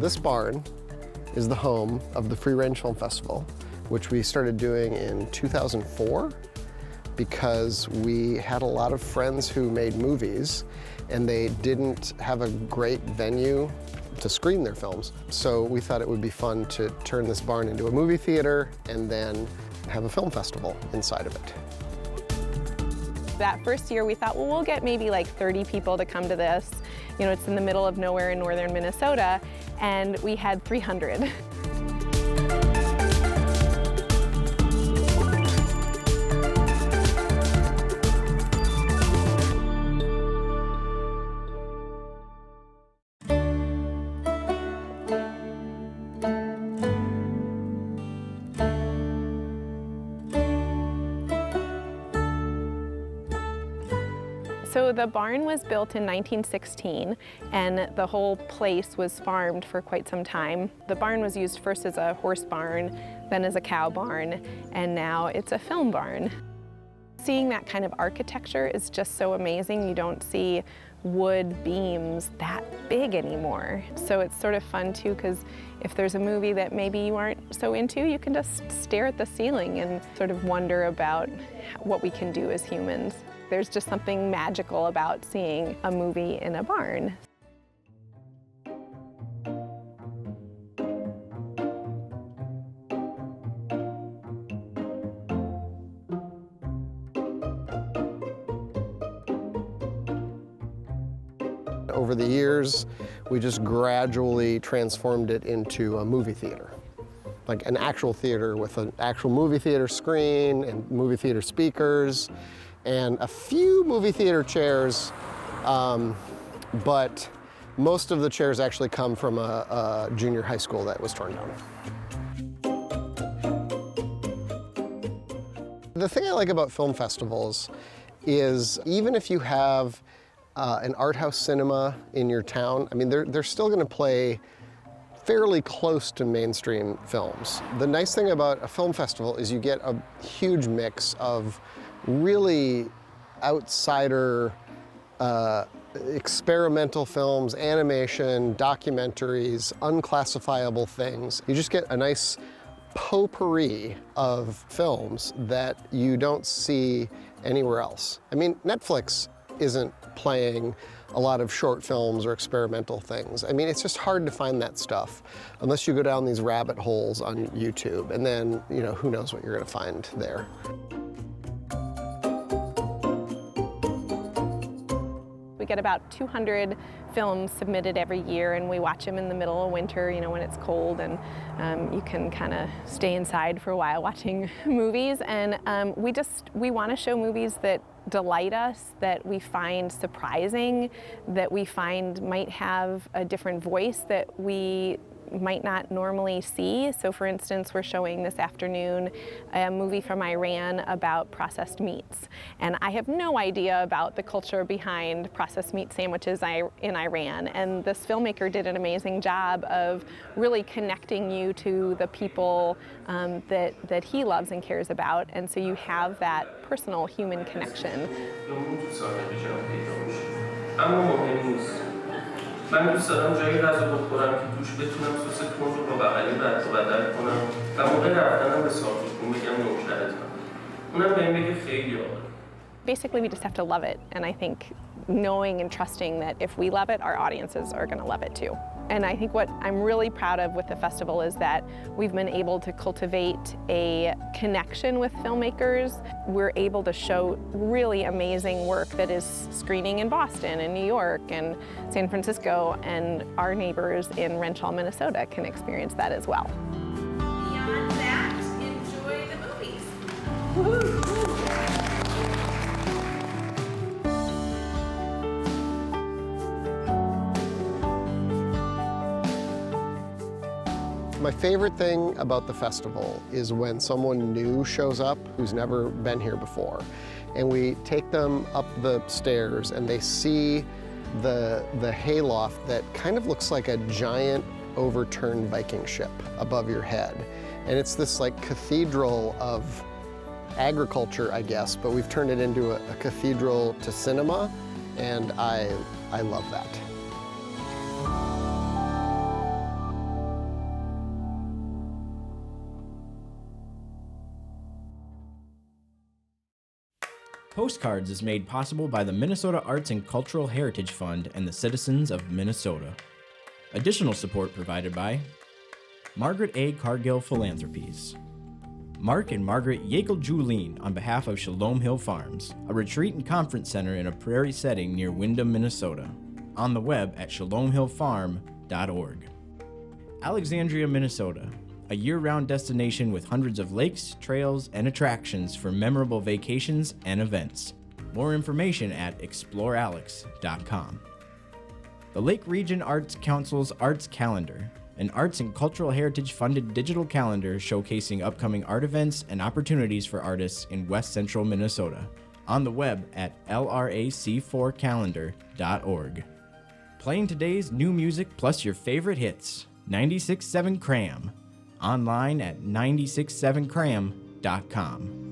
this barn is the home of the Free Range Film Festival, which we started doing in 2004 because we had a lot of friends who made movies and they didn't have a great venue to screen their films. So we thought it would be fun to turn this barn into a movie theater and then have a film festival inside of it. That first year we thought, well, we'll get maybe like 30 people to come to this. You know, it's in the middle of nowhere in northern Minnesota, and we had 300. So the barn was built in 1916, and the whole place was farmed for quite some time. The barn was used first as a horse barn, then as a cow barn, and now it's a film barn. Seeing that kind of architecture is just so amazing. You don't see wood beams that big anymore. So it's sort of fun too, because if there's a movie that maybe you aren't so into, you can just stare at the ceiling and sort of wonder about what we can do as humans. There's just something magical about seeing a movie in a barn. Over the years, we just gradually transformed it into a movie theater. Like an actual theater with an actual movie theater screen and movie theater speakers and a few movie theater chairs, but most of the chairs actually come from a junior high school that was torn down. The thing I like about film festivals is even if you have an art house cinema in your town, I mean, they're still gonna play fairly close to mainstream films. The nice thing about a film festival is you get a huge mix of really outsider experimental films, animation, documentaries, unclassifiable things. You just get a nice potpourri of films that you don't see anywhere else. I mean, Netflix isn't playing a lot of short films or experimental things. I mean, it's just hard to find that stuff unless you go down these rabbit holes on YouTube, and then, you know, who knows what you're gonna find there. We get about 200 films submitted every year, and we watch them in the middle of winter, you know, when it's cold, and you can kind of stay inside for a while watching movies. And we want to show movies that delight us, that we find surprising, that we find might have a different voice that we might not normally see. So for instance, we're showing this afternoon a movie from Iran about processed meats. And I have no idea about the culture behind processed meat sandwiches in Iran. And this filmmaker did an amazing job of really connecting you to the people that he loves and cares about. And so you have that personal human connection. من دوست دارم جایی غذا بخورم که توش بتونم سس تند رو با بغلی رد و بدل کنم و موقع رفتنم به صاحبخونه بگم نوکرتم. اونم بهم بگه خیلی عالی. Basically, we just have to love it, and I think knowing and trusting that if we love it, our audiences are going to love it too. And I think what I'm really proud of with the festival is that we've been able to cultivate a connection with filmmakers. We're able to show really amazing work that is screening in Boston and New York and San Francisco, and our neighbors in Wrenshall, Minnesota can experience that as well. Beyond that, enjoy the movies. Woo-hoo. My favorite thing about the festival is when someone new shows up who's never been here before, and we take them up the stairs and they see the hayloft that kind of looks like a giant overturned Viking ship above your head. And it's this like cathedral of agriculture, I guess, but we've turned it into a cathedral to cinema, and I love that. Postcards is made possible by the Minnesota Arts and Cultural Heritage Fund and the citizens of Minnesota. Additional support provided by Margaret A. Cargill Philanthropies, Mark and Margaret Yakel-Julien on behalf of Shalom Hill Farms, a retreat and conference center in a prairie setting near Windham, Minnesota. On the web at shalomhillfarm.org. Alexandria, Minnesota, a year-round destination with hundreds of lakes, trails, and attractions for memorable vacations and events. More information at explorealex.com. The Lake Region Arts Council's Arts Calendar, an arts and cultural heritage funded digital calendar showcasing upcoming art events and opportunities for artists in West Central Minnesota. On the web at lrac4calendar.org. Playing today's new music plus your favorite hits, 96.7 Cram. Online at 967cram.com.